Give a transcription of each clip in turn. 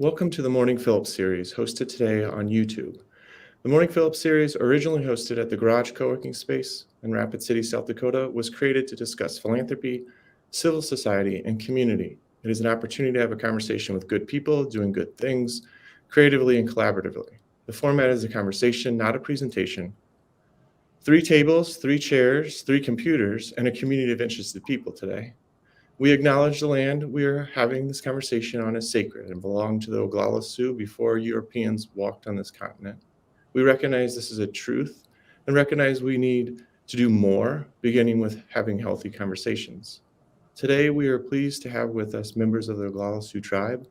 Welcome to the Morning Phillips series, hosted today on YouTube. The Morning Phillips series, originally hosted at the Garage Co-working Space in Rapid City, South Dakota, was created to discuss philanthropy, civil society, and community. It is an opportunity to have a conversation with good people doing good things, creatively and collaboratively. The format is a conversation, not a presentation. 3 tables, 3 chairs, 3 computers, and a community of interested people today. We acknowledge the land we are having this conversation on is sacred and belonged to the Oglala Sioux before Europeans walked on this continent. We recognize this is a truth and recognize we need to do more, beginning with having healthy conversations. Today, we are pleased to have with us members of the Oglala Sioux Tribe,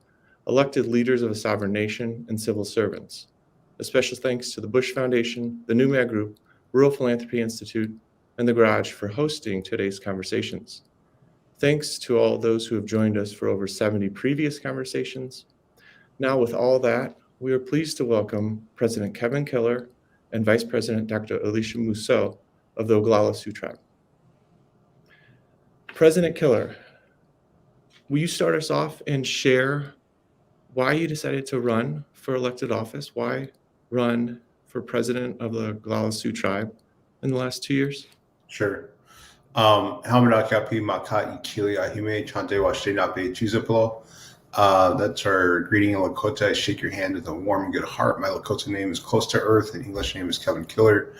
elected leaders of a sovereign nation, and civil servants. A special thanks to the Bush Foundation, the Numad Group, Rural Philanthropy Institute, and the Garage for hosting today's conversations. Thanks to all those who have joined us for over 70 previous conversations. Now, with all that, we are pleased to welcome President Kevin Killer and Vice President Dr. Alicia Mousseau of the Oglala Sioux Tribe. President Killer, will you start us off and share why you decided to run for elected office? Why run for president of the Oglala Sioux Tribe in the last 2 years? Sure. That's our greeting in Lakota. I shake your hand with a warm and good heart. My Lakota name is Close to Earth, and English name is Kevin Killer.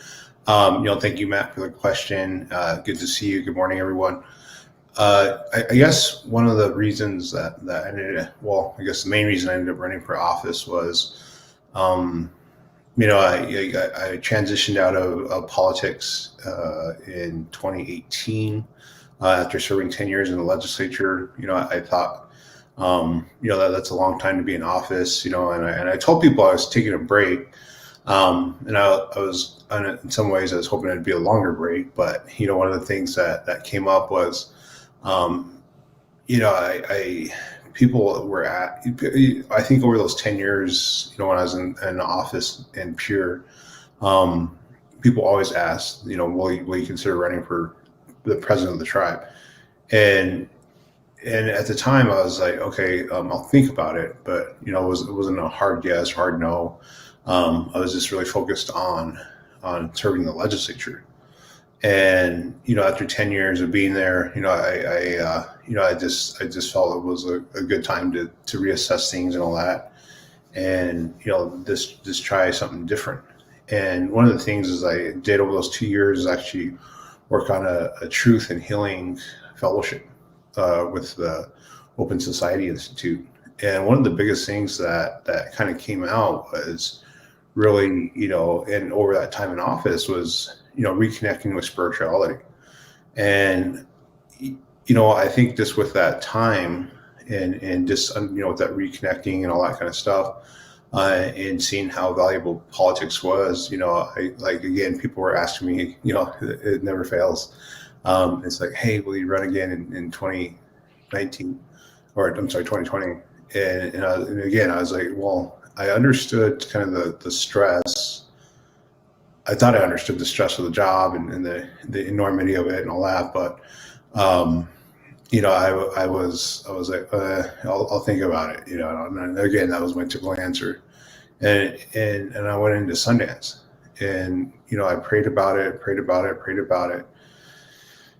Thank you, Matt, for the question. Good to see you. Good morning, everyone. I guess one of the reasons that I guess the main reason I ended up running for office was, I transitioned out of politics in 2018 after serving 10 years in the legislature. I thought, that's a long time to be in office, and I told people I was taking a break. And I was, in some ways, I was hoping it'd be a longer break. But, one of the things that came up was, people were I think over those 10 years, when I was in office in Pure, people always asked, will you consider running for the president of the tribe? And at the time I was like, okay, I'll think about it. But, it wasn't a hard yes, hard no. I was just really focused on serving the legislature. And, after 10 years of being there, I just felt it was a good time to reassess things and all that. And, just try something different. And one of the things is I did over those 2 years is actually work on a truth and healing fellowship with the Open Society Institute. And one of the biggest things that kind of came out was really, and over that time in office was, reconnecting with spirituality. And, I think just with that time and just, with that reconnecting and all that kind of stuff, and seeing how valuable politics was, again, people were asking me, it never fails. It's like, hey, will you run again in 2019 or I'm sorry, 2020? And again, I was like, well, I understood kind of the stress. I thought I understood the stress of the job and the enormity of it and all that, but I was like, I'll think about it, and again, that was my typical answer. And I went into Sundance, and I prayed about it.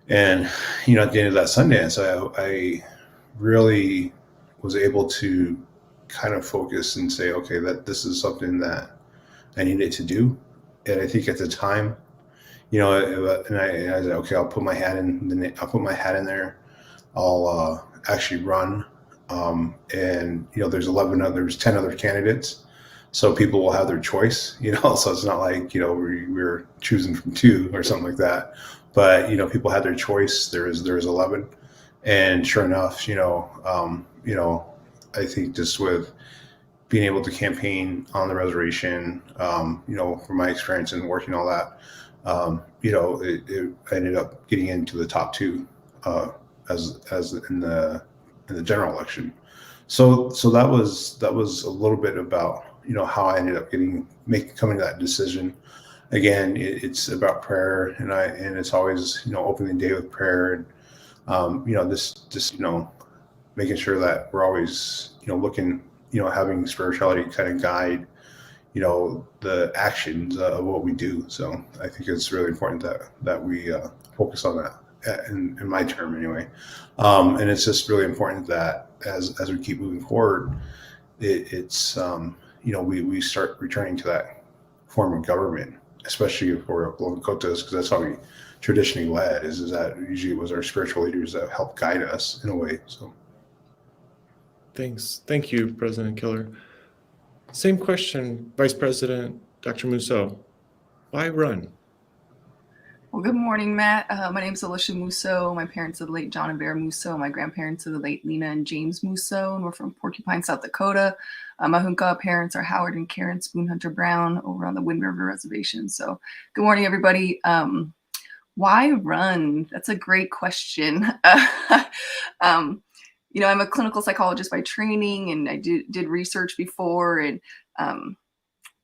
And at the end of that Sundance, I really was able to kind of focus and say, okay, that this is something that I needed to do. And I think at the time, and I said, okay, I'll put my hat in there. I'll actually run. And there's 10 other candidates, so people will have their choice. So it's not like we're choosing from 2 or something like that. But people had their choice. There is 11, and sure enough, I think just with being able to campaign on the reservation, from my experience and working all that, I ended up getting into the top 2 as in the general election. So that was a little bit about how I ended up coming to that decision. Again, it's about prayer, and it's always opening the day with prayer, and just making sure that we're always looking having spirituality kind of guide, the actions of what we do. So I think it's really important that we focus on that, in my term anyway. And it's just really important that as we keep moving forward, it's we start returning to that form of government, especially for Lakotas, because that's how we traditionally led. Is that usually it was our spiritual leaders that helped guide us in a way. So. Thank you, President Killer. Same question, Vice President Dr. Mousseau. Why run? Well, good morning, Matt. My name is Alicia Mousseau. My parents are the late John and Bear Mousseau. My grandparents are the late Lena and James Mousseau, and we're from Porcupine, South Dakota. My Hunka parents are Howard and Karen Spoon Hunter Brown over on the Wind River Reservation. So good morning, everybody. Why run? That's a great question. I'm a clinical psychologist by training, and I did research before, and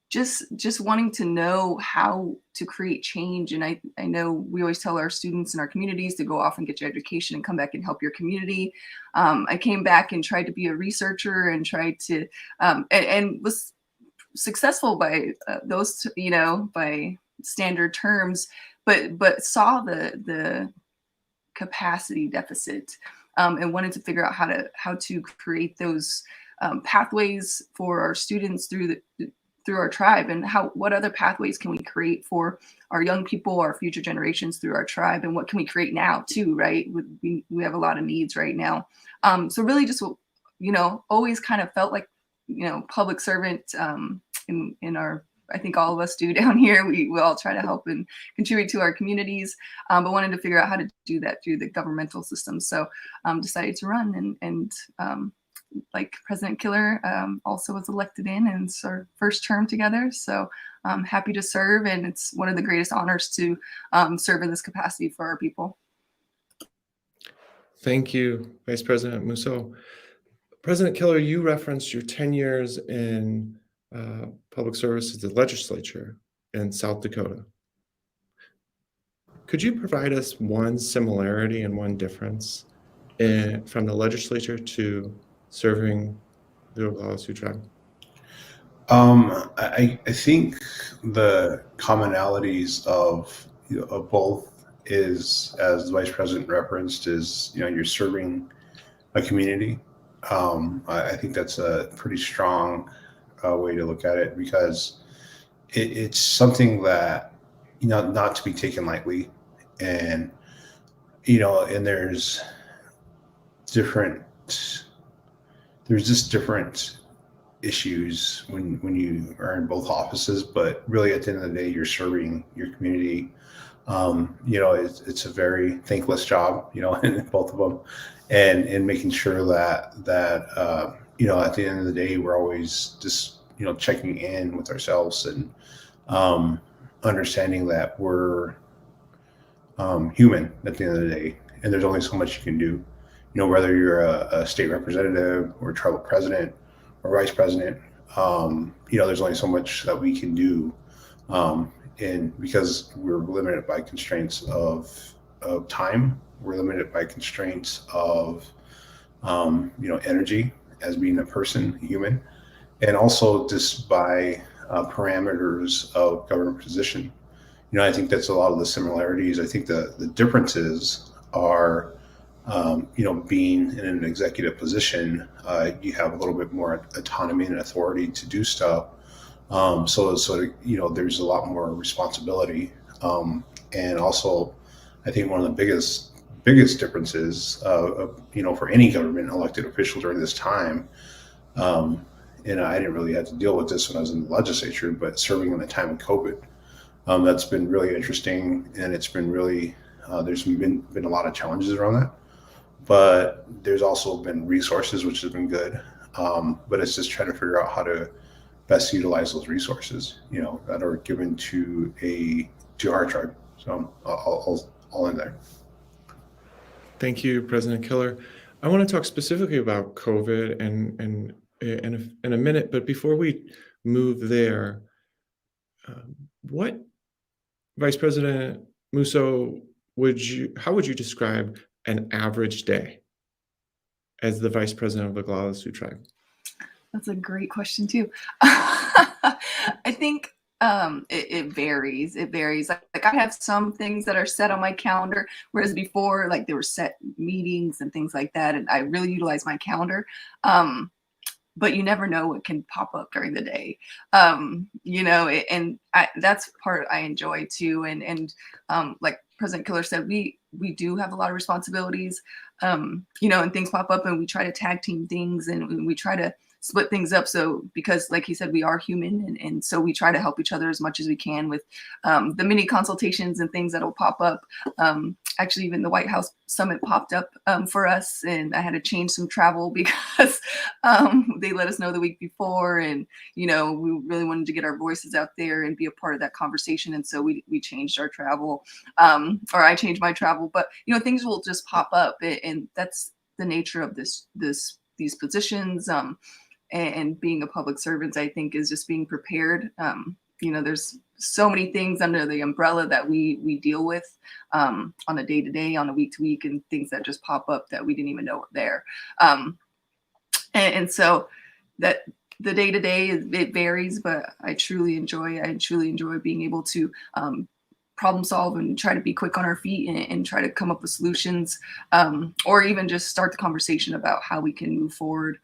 just wanting to know how to create change. And I know we always tell our students in our communities to go off and get your education and come back and help your community. I came back and tried to be a researcher and tried to and was successful by those, by standard terms, but saw the capacity deficit. And wanted to figure out how to create those pathways for our students through our tribe, and what other pathways can we create for our young people, our future generations through our tribe, and what can we create now too, right? We have a lot of needs right now. So really just, always kind of felt like, public servant in our, I think all of us do down here. We all try to help and contribute to our communities, but wanted to figure out how to do that through the governmental system. So decided to run, and like President Killer also was elected in, and it's our first term together. So I'm happy to serve, and it's one of the greatest honors to serve in this capacity for our people. Thank you, Vice President Mousseau. President Killer, you referenced your 10 years in public service at the legislature in South Dakota. Could you provide us one similarity and one difference from the legislature to serving the Oglala Sioux Tribe? I think the commonalities of both is, as the Vice President referenced, is you're serving a community. I think that's a pretty strong way to look at it, because it's something that not to be taken lightly, and and there's just different issues when you are in both offices, but really at the end of the day you're serving your community. It's a very thankless job, in both of them, and making sure that at the end of the day we're always just checking in with ourselves and understanding that we're human at the end of the day, and there's only so much you can do. Whether you're a state representative or tribal president or vice president, there's only so much that we can do, and because we're limited by constraints of time, we're limited by constraints of energy as being a person, human, and also just by parameters of government position. I think that's a lot of the similarities. I think the differences are, being in an executive position, you have a little bit more autonomy and authority to do stuff. So there's a lot more responsibility. And also, I think one of the biggest differences, for any government elected official during this time, and I didn't really have to deal with this when I was in the legislature, but serving in the time of COVID, that's been really interesting, and it's been really there's been a lot of challenges around that, but there's also been resources, which has been good. But it's just trying to figure out how to best utilize those resources, that are given to our tribe. So I'll end there. Thank you, President Killer. I want to talk specifically about COVID and in a minute, but before we move there, what, Vice President Mousseau, how would you describe an average day as the Vice President of the Oglala Sioux Tribe? That's a great question too. I think it varies. It varies. Like I have some things that are set on my calendar, whereas before, like there were set meetings and things like that, and I really utilize my calendar. But you never know what can pop up during the day, and that's part I enjoy too. And like President Killer said, we do have a lot of responsibilities, and things pop up, and we try to tag team things, and we try to split things up. So because like he said, we are human, and so we try to help each other as much as we can with the mini consultations and things that'll pop up. Actually, even the White House Summit popped up for us, and I had to change some travel because they let us know the week before, and we really wanted to get our voices out there and be a part of that conversation, and so we changed our travel, or I changed my travel. But things will just pop up, and that's the nature of these positions. And being a public servant, I think, is just being prepared. There's so many things under the umbrella that we deal with on a day-to-day, on a week-to-week, and things that just pop up that we didn't even know were there. And so that the day-to-day, it varies, but I truly enjoy being able to problem solve and try to be quick on our feet and try to come up with solutions, or even just start the conversation about how we can move forward.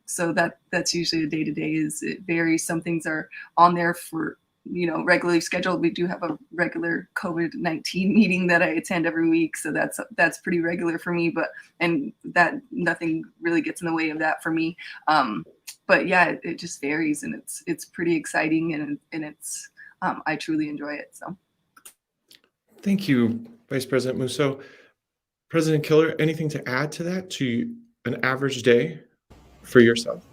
So that's usually the day-to-day. It varies. Some things are on there for regularly scheduled. We do have a regular COVID-19 meeting that I attend every week, so that's pretty regular for me. And that nothing really gets in the way of that for me. But yeah, it just varies, and it's pretty exciting, and it's I truly enjoy it. So. Thank you, Vice President Mousseau. President Killer, anything to add to that, to an average day for yourself?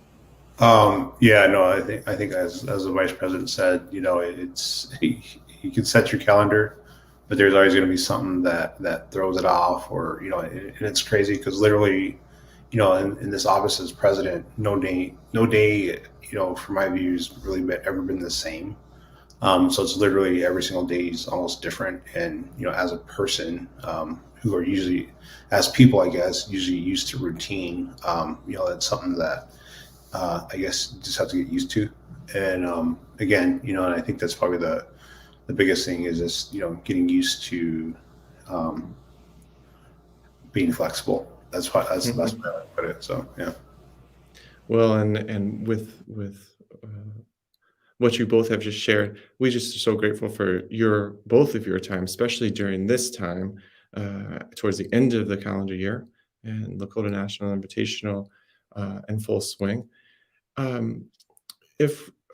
Yeah, no, I think as the vice president said, it's you can set your calendar, but there's always going to be something that throws it off, or and it's crazy because literally, in this office as president, no day, from my views, really ever been the same. So it's literally every single day is almost different, and as a person who are usually, as people, I guess, usually used to routine, that's something that I guess you just have to get used to. And again, and I think that's probably the biggest thing is just getting used to being flexible. That's the best way I put it. So yeah. Well, and with what you both have just shared, we just are so grateful for both of your time, especially during this time, towards the end of the calendar year, and Lakota National Invitational in full swing. I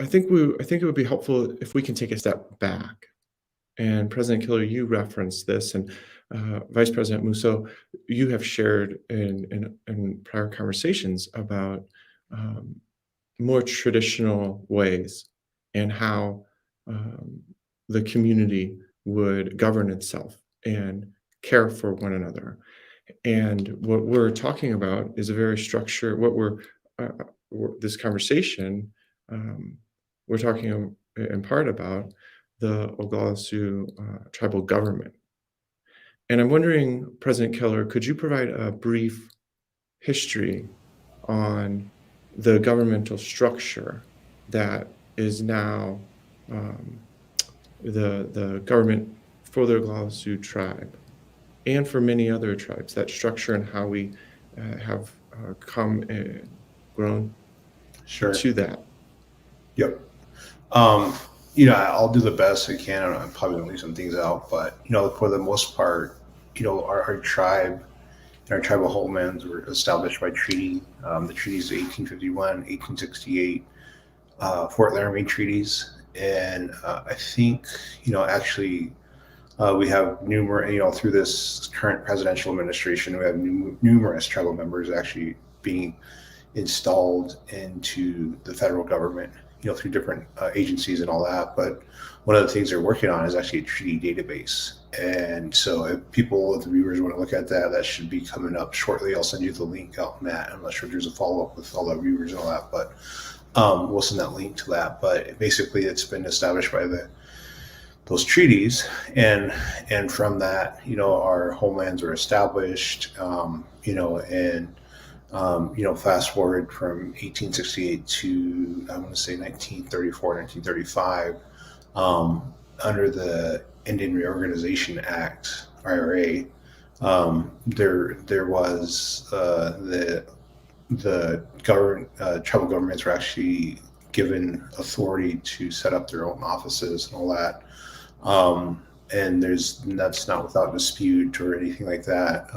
think it would be helpful if we can take a step back. And President Killer, you referenced this, and Vice President Mousseau, you have shared in prior conversations about more traditional ways and how the community would govern itself and care for one another. And what we're talking about is a very structured, this conversation, we're talking in part about the Oglala Sioux tribal government. And I'm wondering, President Keller, could you provide a brief history on the governmental structure that is now the government for the Oglala Sioux Tribe and for many other tribes, that structure and how we have come and grown to that? Yep. I'll do the best I can. I'm probably going to leave some things out, but for the most part, our tribe and our tribal homelands were established by treaty. The treaties of 1851, 1868, Fort Laramie treaties, and I think actually we have numerous through this current presidential administration, we have numerous tribal members actually being installed into the federal government, through different agencies and all that. But one of the things they're working on is actually a treaty database. And so if the viewers want to look at that, that should be coming up shortly. I'll send you the link out, Matt. I'm not sure if there's a follow-up with all the viewers and all that, but we'll send that link to that. But basically it's been established by those treaties, and from that, our homelands were established, and Fast forward from 1868 to, I want to say 1934, 1935, under the Indian Reorganization Act, IRA, there was the tribal governments were actually given authority to set up their own offices and all that. And that's not without dispute or anything like that.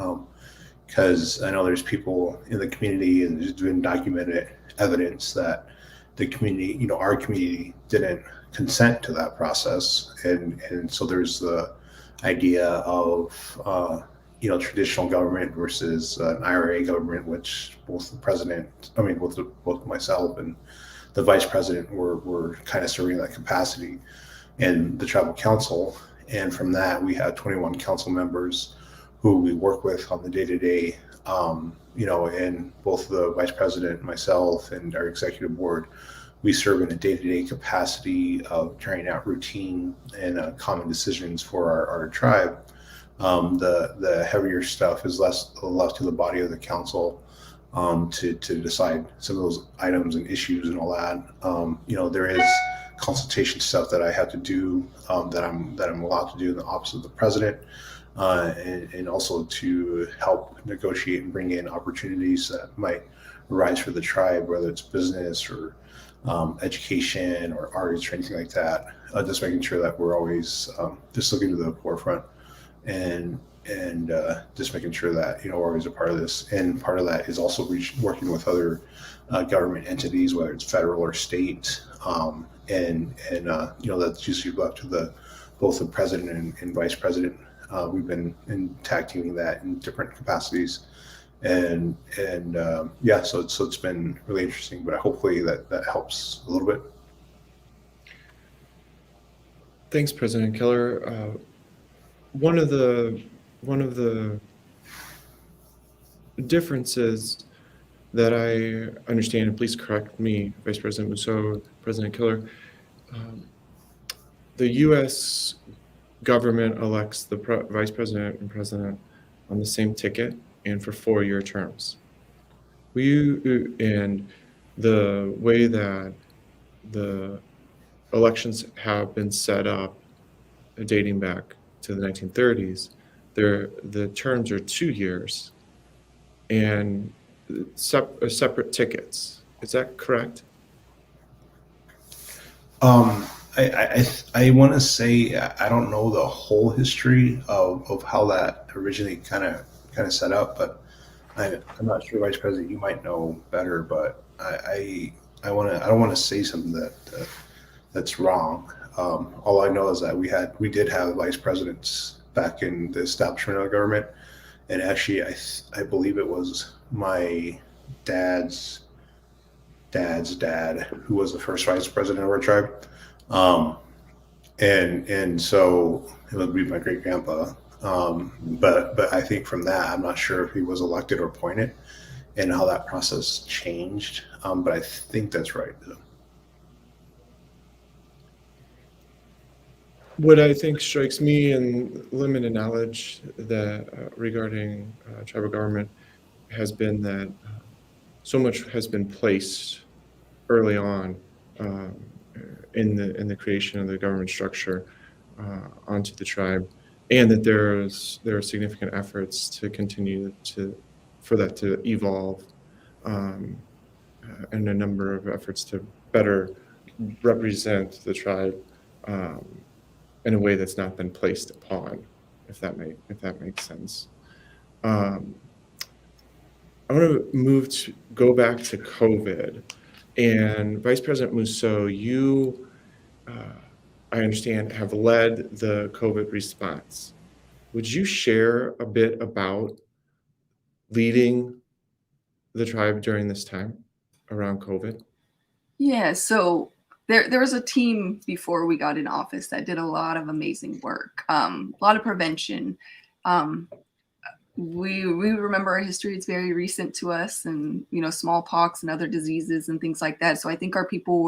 Because I know there's people in the community, and there's been documented evidence that the community, our community, didn't consent to that process, and so there's the idea of traditional government versus an IRA government, which both myself and the vice president were kind of serving that capacity, and the tribal council, and from that we had 21 council members who we work with on the day-to-day, and both the vice president, myself, and our executive board, we serve in a day-to-day capacity of carrying out routine and common decisions for our tribe. The heavier stuff is left to the body of the council to decide some of those items and issues and all that. There is consultation stuff that I have to do that I'm allowed to do in the office of the president. And also to help negotiate and bring in opportunities that might arise for the tribe, whether it's business or education or arts or anything like that. Just making sure that we're always just looking to the forefront and just making sure that we're always a part of this. And part of that is also working with other government entities, whether it's federal or state, and that's usually left to both the president and vice president. We've been tag teaming that in different capacities, so it's been really interesting. But hopefully that helps a little bit. Thanks, President Keller. One of the differences that I understand, and please correct me, Vice President Mousseau, President Keller, the U.S. government elects the vice president and president on the same ticket and for 4-year terms. And the way that the elections have been set up, dating back to the 1930s, the terms are 2 years and separate tickets. Is that correct? I want to say I don't know the whole history of how that originally kind of set up, but I'm not sure, Vice President, you might know better. But I don't want to say something that's wrong. All I know is that we did have vice presidents back in the establishment of the government, and actually I believe it was my dad's dad who was the first vice president of our tribe. And so it would be my great grandpa. But I think from that, I'm not sure if he was elected or appointed and how that process changed. But I think that's right. What I think strikes me in limited knowledge that regarding tribal government has been that so much has been placed early on in the creation of the government structure onto the tribe, and that there are significant efforts to continue for that to evolve, and a number of efforts to better represent the tribe in a way that's not been placed upon, if that makes sense. I want to go back to COVID, and Vice President Mousseau, you, I understand, have led the COVID response. Would you share a bit about leading the tribe during this time around COVID? Yeah, so there was a team before we got in office that did a lot of amazing work, a lot of prevention. We remember our history; it's very recent to us, and smallpox and other diseases and things like that. So I think our people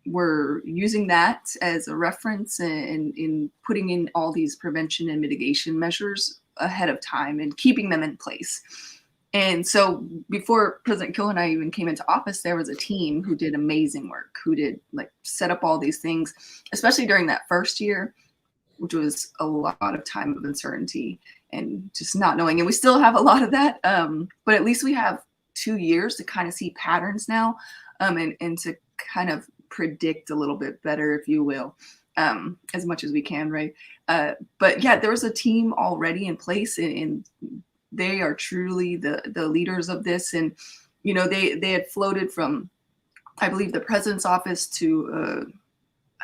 were using that as a reference and in putting in all these prevention and mitigation measures ahead of time and keeping them in place. And so before President Kill and I even came into office, there was a team who did amazing work, who did like set up all these things, especially during that first year, which was a lot of time of uncertainty and just not knowing. And we still have a lot of that. But at least we have 2 years to kind of see patterns now, and to kind of predict a little bit better, if you will, as much as we can, right? But yeah, there was a team already in place, and they are truly the leaders of this. And, you know, they had floated from, I believe, the president's office to,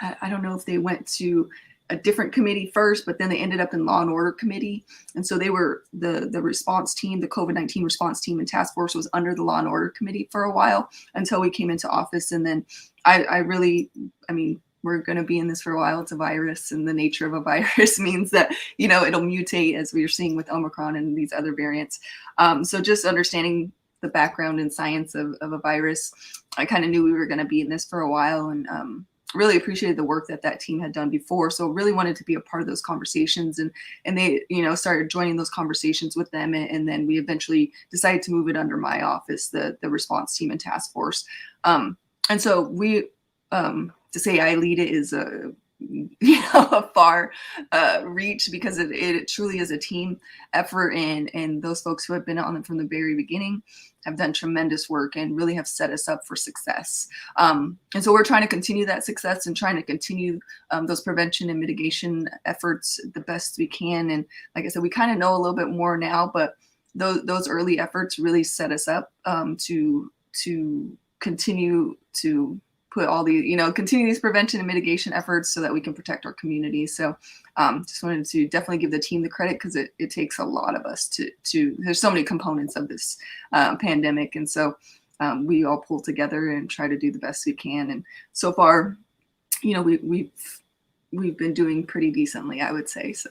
I don't know if they went to a different committee first, but then they ended up in Law and Order Committee. And so they were the response team, the COVID-19 response team and task force was under the Law and Order Committee for a while until we came into office. And then I mean, we're going to be in this for a while. It's a virus, and the nature of a virus means that, you know, it'll mutate, as we are seeing with Omicron and these other variants. So just understanding the background and science of a virus, I kind of knew we were going to be in this for a while, and really appreciated the work that team had done before. So really wanted to be a part of those conversations, and they, you know, started joining those conversations with them. And then we eventually decided to move it under my office, the response team and task force. And so we, to say I lead it is a far reach, because it truly is a team effort, and those folks who have been on it from the very beginning have done tremendous work and really have set us up for success. And so we're trying to continue that success and trying to continue those prevention and mitigation efforts the best we can. And like I said, we kind of know a little bit more now, but those early efforts really set us up to continue to put all the, you know, continue these prevention and mitigation efforts so that we can protect our community. So just wanted to definitely give the team the credit, because it takes a lot of us to there's so many components of this pandemic. And so we all pull together and try to do the best we can. And so far, you know, we've been doing pretty decently, I would say. So.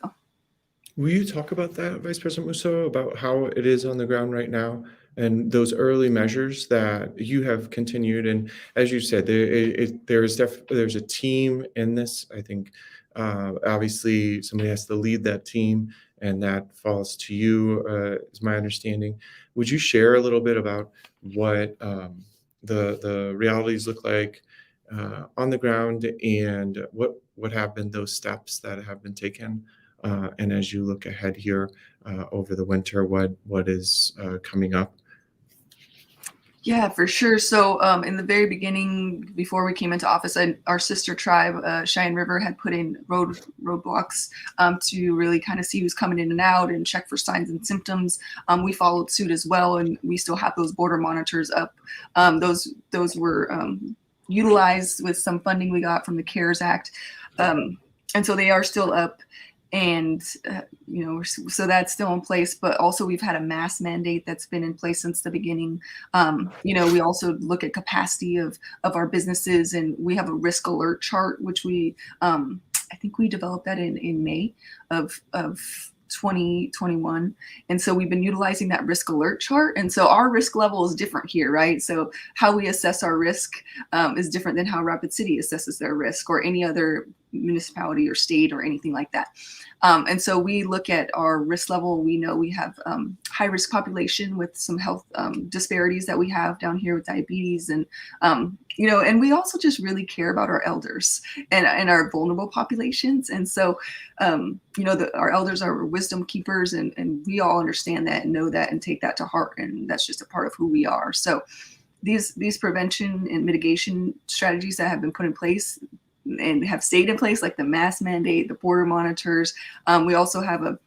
Will you talk about that, Vice President Mousseau, about how it is on the ground right now and those early measures that you have continued? And as you said, there's a team in this. I think obviously somebody has to lead that team, and that falls to you, is my understanding. Would you share a little bit about what the realities look like on the ground, and what have been those steps that have been taken? And as you look ahead here over the winter, what is coming up? Yeah, for sure. So in the very beginning, before we came into office, our sister tribe, Cheyenne River, had put in roadblocks to really kind of see who's coming in and out and check for signs and symptoms. We followed suit as well, and we still have those border monitors up. Those were utilized with some funding we got from the CARES Act. And so they are still up. And, you know, so that's still in place, but also we've had a mask mandate that's been in place since the beginning. You know, we also look at capacity of our businesses, and we have a risk alert chart, which we, I think we developed that in May of 2021. And so we've been utilizing that risk alert chart. And so our risk level is different here, right? So how we assess our risk is different than how Rapid City assesses their risk, or any other municipality or state or anything like that. And so we look at our risk level. We know we have high risk population with some health disparities that we have down here with diabetes, and you know, and we also just really care about our elders and our vulnerable populations. And so you know, our elders are wisdom keepers, and we all understand that and know that and take that to heart, and that's just a part of who we are. So these prevention and mitigation strategies that have been put in place and have stayed in place, like the mask mandate, the border monitors. We also have a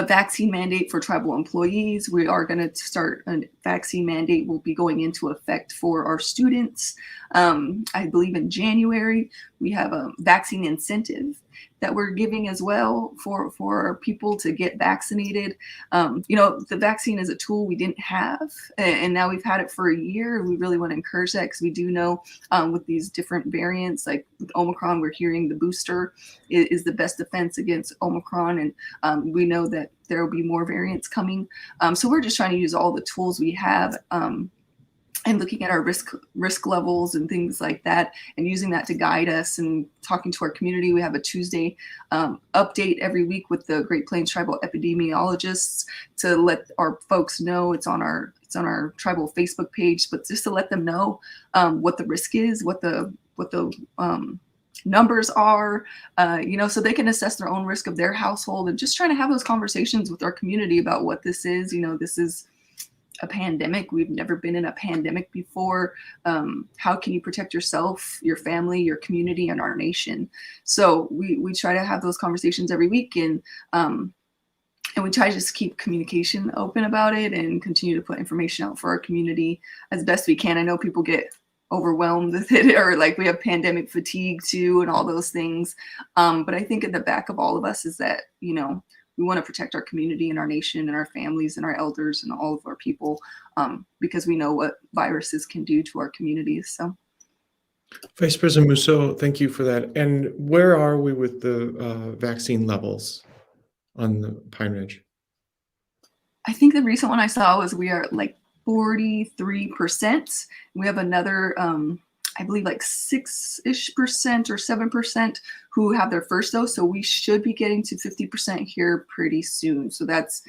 vaccine mandate for tribal employees. We are going to start a vaccine mandate will be going into effect for our students. I believe in January. We have a vaccine incentive that we're giving as well for people to get vaccinated. You know, the vaccine is a tool we didn't have, and now we've had it for a year. We really want to encourage that, because we do know with these different variants, like with Omicron, we're hearing the booster is the best defense against Omicron, and we know that there will be more variants coming. So we're just trying to use all the tools we have and looking at our risk levels and things like that, and using that to guide us and talking to our community. We have a Tuesday update every week with the Great Plains Tribal epidemiologists to let our folks know. It's on our tribal Facebook page, but just to let them know what the risk is, what the numbers are, so they can assess their own risk of their household, and just trying to have those conversations with our community about what this is. This is a pandemic. We've never been in a pandemic before. How can you protect yourself, your family, your community, and our nation? So we try to have those conversations every week, and we try to just keep communication open about it and continue to put information out for our community as best we can. I know people get overwhelmed with it, or like we have pandemic fatigue too, and all those things. But I think at the back of all of us is that, we want to protect our community and our nation and our families and our elders and all of our people, because we know what viruses can do to our communities. So, Vice President Mousseau, thank you for that. And where are we with the vaccine levels on the Pine Ridge? I think the recent one I saw was we are at like 43%. We have another, I believe like 6-ish% or 7% who have their first dose. So we should be getting to 50% here pretty soon. So that's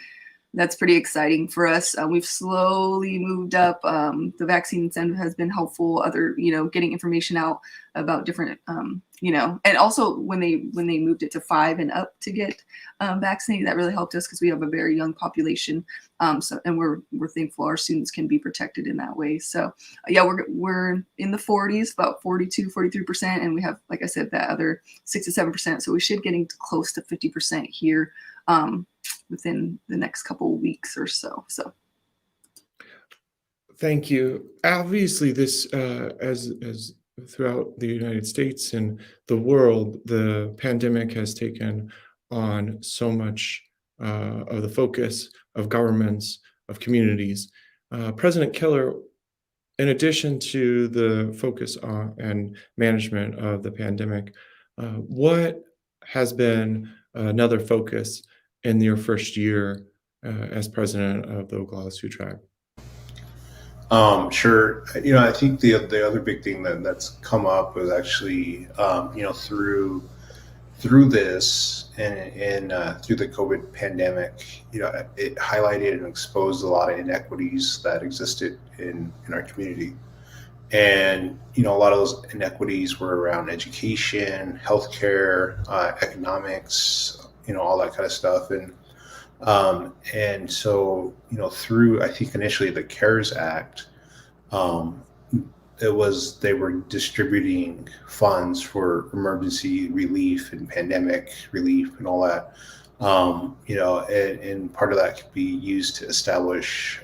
pretty exciting for us. We've slowly moved up. The vaccine incentive has been helpful. Other, getting information out about different, and also when they moved it to 5 and up to get vaccinated, that really helped us because we have a very young population. And we're thankful our students can be protected in that way. So yeah, we're in the 40s, about 42, 43%, and we have, like I said, that other 6 to 7%. So we should getting close to 50% here within the next couple of weeks or so. So, thank you. Obviously, this as throughout the United States and the world, the pandemic has taken on so much of the focus of governments, of communities. President Keller, in addition to the focus on and management of the pandemic, what has been another focus in your first year as president of the Oglala Sioux Tribe? Sure. I think the other big thing that's come up was actually, through this and through the COVID pandemic, it highlighted and exposed a lot of inequities that existed in our community. And, a lot of those inequities were around education, healthcare, economics, all that kind of stuff. And so, through, I think initially the CARES Act, they were distributing funds for emergency relief and pandemic relief and all that. And part of that could be used to establish,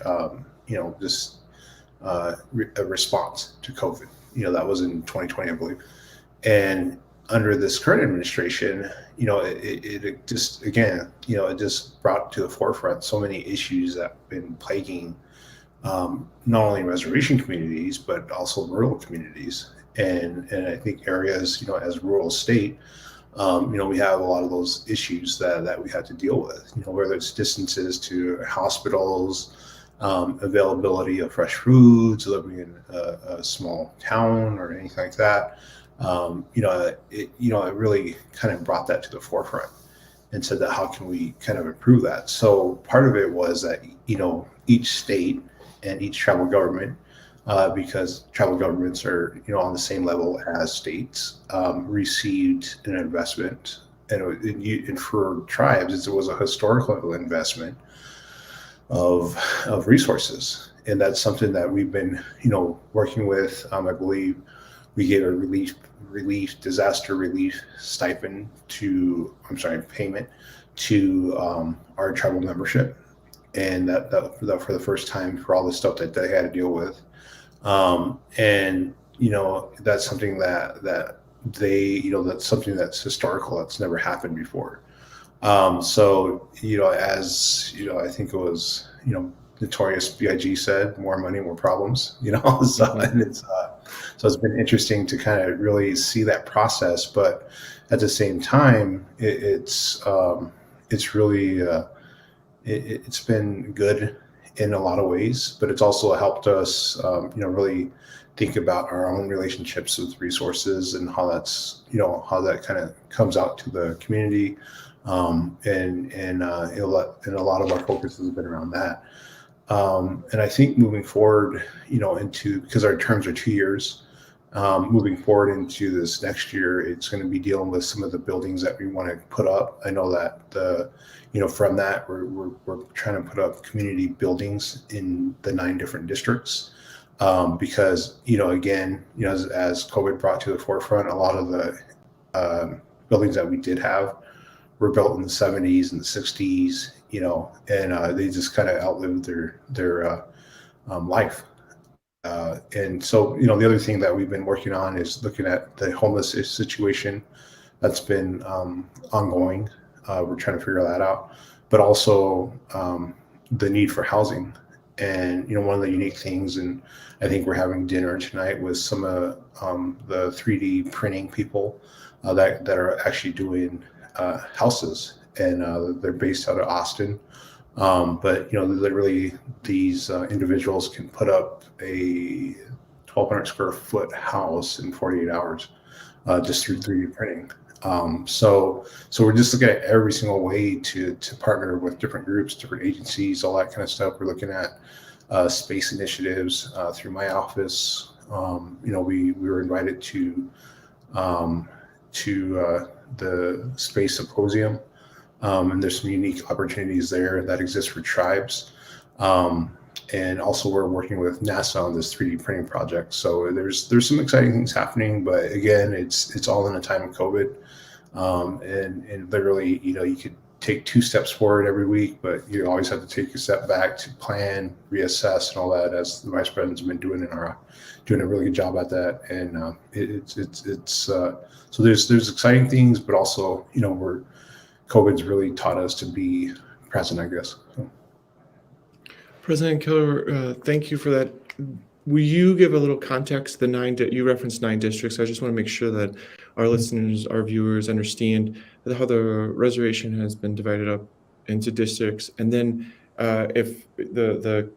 just a response to COVID. That was in 2020, I believe. And under this current administration, it just, again, it just brought to the forefront so many issues that have been plaguing not only reservation communities, but also rural communities. And I think areas, as rural state, we have a lot of those issues that we have to deal with, whether it's distances to hospitals, availability of fresh foods, living in a small town or anything like that. It really kind of brought that to the forefront and said that how can we kind of improve that? So part of it was that, each state and each tribal government, because tribal governments are, on the same level as states, received an investment. And for tribes, it was a historical investment of resources. And that's something that we've been, working with. I believe we gave a disaster relief payment to our tribal membership. And that for the first time for all the stuff that they had to deal with. And, that's something that they, that's something that's historical. That's never happened before. So, as, I think it was, Notorious B.I.G. said, more money, more problems, so, and it's been interesting to kind of really see that process, but at the same time, it's really, it's been good in a lot of ways, but it's also helped us, really think about our own relationships with resources and how that's, how that kind of comes out to the community. And a lot of our focus has been around that. And I think moving forward, because our terms are 2 years, moving forward into this next year, it's going to be dealing with some of the buildings that we want to put up. I know that from that we're trying to put up community buildings in the 9 different districts, because again, as COVID brought to the forefront, a lot of the buildings that we did have were built in the 70s and the 60s, and they just kind of outlived their life. And so, the other thing that we've been working on is looking at the homeless situation that's been ongoing. We're trying to figure that out, but also the need for housing. And, one of the unique things, and I think we're having dinner tonight with some of the 3D printing people that are actually doing houses, and they're based out of Austin. But literally these individuals can put up a 1,200 square foot house in 48 hours just through 3D printing. So we're just looking at every single way to partner with different groups, different agencies, all that kind of stuff. We're looking at space initiatives through my office. We were invited to the Space Symposium. And there's some unique opportunities there that exist for tribes. And also we're working with NASA on this 3D printing project. So there's some exciting things happening, but again, it's all in a time of COVID. And literally, you could take 2 steps forward every week, but you always have to take a step back to plan, reassess, and all that, as the vice president's been doing doing a really good job at that. And so there's exciting things, but also, COVID's really taught us to be present, I guess. President Keller, thank you for that. Will you give a little context? You referenced 9 districts. I just want to make sure that our listeners, our viewers understand how the reservation has been divided up into districts. And then if the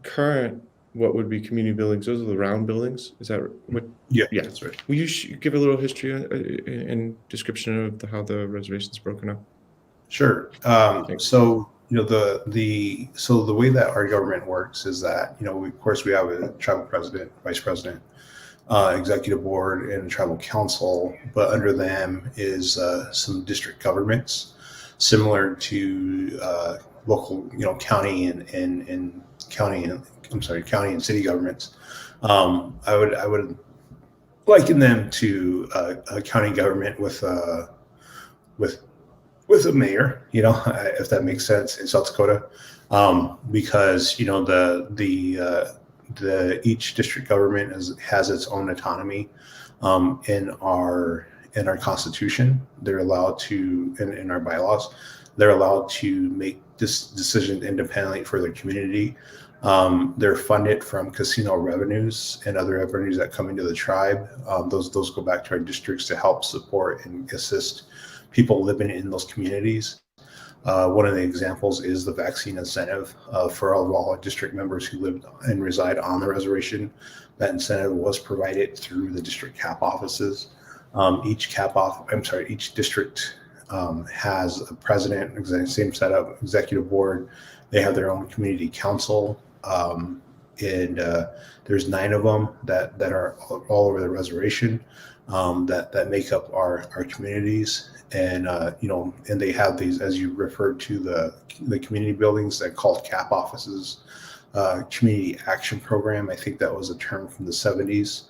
current, what would be community buildings, those are the round buildings. Is that what? Yeah, that's right. Will you give a little history and description of how the reservation is broken up? Sure. So the way that our government works is that of course we have a tribal president, vice president, executive board, and a tribal council, but under them is some district governments, similar to local, county and county and city governments. I would liken them to a county government with a mayor, if that makes sense, in South Dakota, because the each district government has its own autonomy. In our Constitution, they're allowed to, in our bylaws, they're allowed to make this decision independently for their community. They're funded from casino revenues and other revenues that come into the tribe. Those go back to our districts to help support and assist people living in those communities. One of the examples is the vaccine incentive for all our district members who live and reside on the reservation. That incentive was provided through the district CAP offices. Each district has a president, same setup, executive board. They have their own community council, and there's 9 of them that are all over the reservation that make up our communities. And and they have these, as you referred to, the community buildings that called CAP offices, community action program. I think that was a term from the 70s,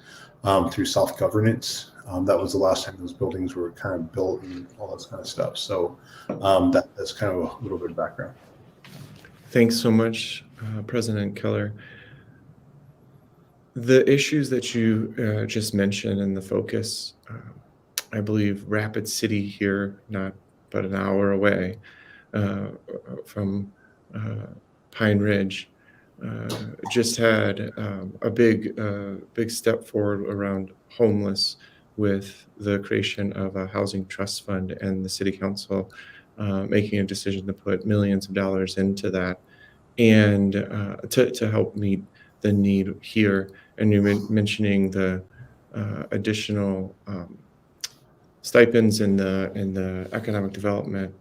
through self-governance. That was the last time those buildings were kind of built and all this kind of stuff. So that's kind of a little bit of background. Thanks so much, President Keller. The issues that you just mentioned and the focus, I believe Rapid City here, not but an hour away from Pine Ridge, just had a big step forward around homeless with the creation of a housing trust fund, and the city council making a decision to put millions of dollars into that. and to help meet the need here. And you're mentioning the additional stipends and the economic development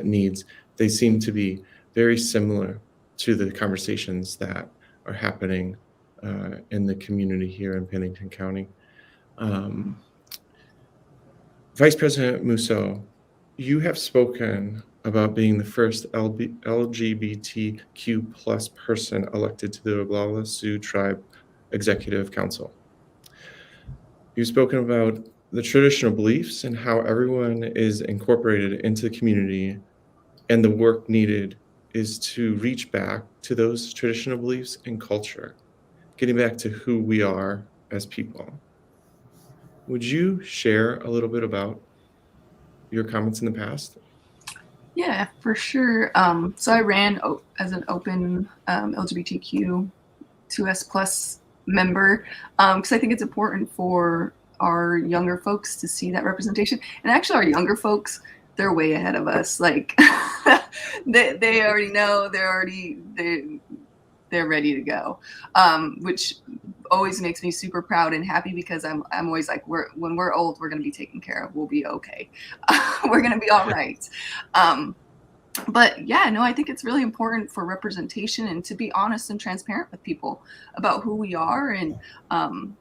needs. They seem to be very similar to the conversations that are happening in the community here in Pennington County. Vice President Mousseau, you have spoken about being the first LGBTQ plus person elected to the Oglala Sioux Tribe Executive Council. You've spoken about the traditional beliefs and how everyone is incorporated into the community, and the work needed is to reach back to those traditional beliefs and culture, getting back to who we are as people. Would you share a little bit about your comments in the past? Yeah, for sure. So I ran as an open LGBTQ 2S plus member because I think it's important for our younger folks to see that representation. And actually, our younger folks, they're way ahead of us. Like they already know. They're ready to go, which always makes me super proud and happy because I'm always like, when we're old, we're going to be taken care of. We'll be okay. We're going to be all right. But yeah, no, I think it's really important for representation and to be honest and transparent with people about who we are and, and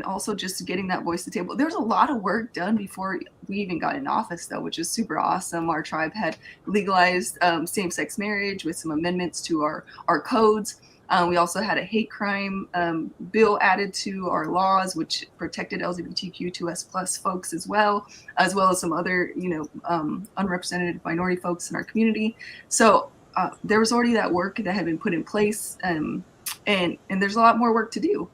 also just getting that voice to the table. There's a lot of work done before we even got in office, though, which is super awesome. Our tribe had legalized same-sex marriage with some amendments to our codes. We also had a hate crime bill added to our laws, which protected LGBTQ2S plus folks as well as some other, unrepresented minority folks in our community. So there was already that work that had been put in place, and there's a lot more work to do.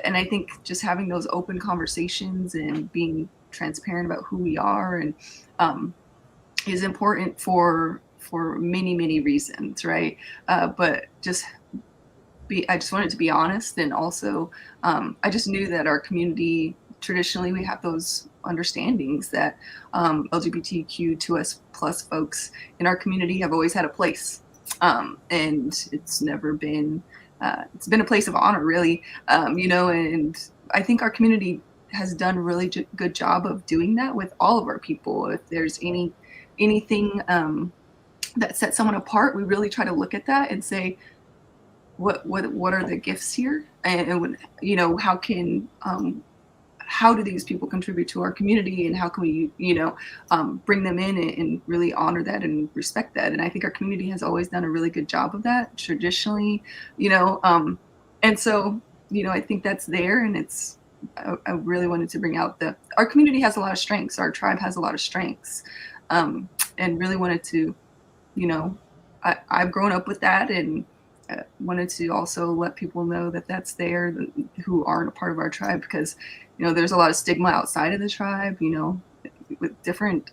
And I think just having those open conversations and being transparent about who we are and is important for many, many reasons, right? But I just wanted to be honest. And also, I just knew that our community, traditionally, we have those understandings that LGBTQ2S plus folks in our community have always had a place. And it's never been, it's been a place of honor, really, and I think our community has done a really good job of doing that with all of our people. If there's anything that sets someone apart, we really try to look at that and say, what are the gifts here, and how do these people contribute to our community, and how can we bring them in and really honor that and respect that. And I think our community has always done a really good job of that traditionally, and so I think that's there, and I really wanted to bring out our community has a lot of strengths, our tribe has a lot of strengths, and really wanted to, I've grown up with that, and wanted to also let people know that that's there, who aren't a part of our tribe, because there's a lot of stigma outside of the tribe, with different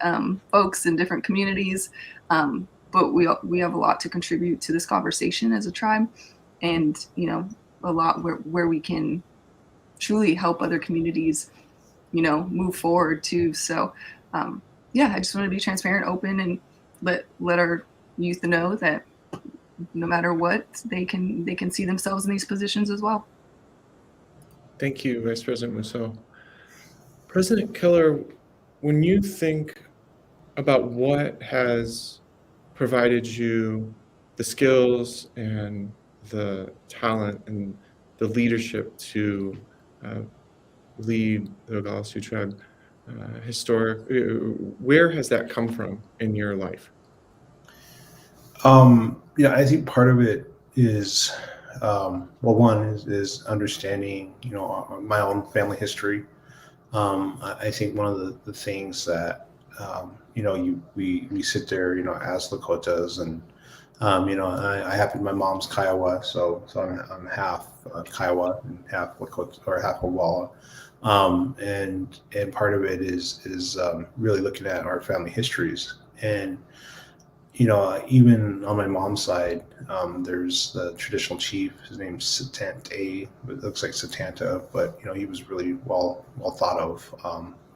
folks in different communities, but we have a lot to contribute to this conversation as a tribe, and a lot where we can truly help other communities move forward too. So I just want to be transparent, open, and let our youth know that no matter what, they can see themselves in these positions as well. Thank you, Vice President Mousseau. President Keller, when you think about what has provided you the skills and the talent and the leadership to lead the Oglala Sioux Tribe where has that come from in your life? I think part of it is, one is understanding, my own family history. I think one of the things that, we sit there, as Lakotas, and, I happen, my mom's Kiowa, so I'm half Kiowa and half Lakota, or half Oglala. And part of it is really looking at our family histories. And even on my mom's side, there's the traditional chief. His name's Satanta. It looks like Satanta, but he was really well thought of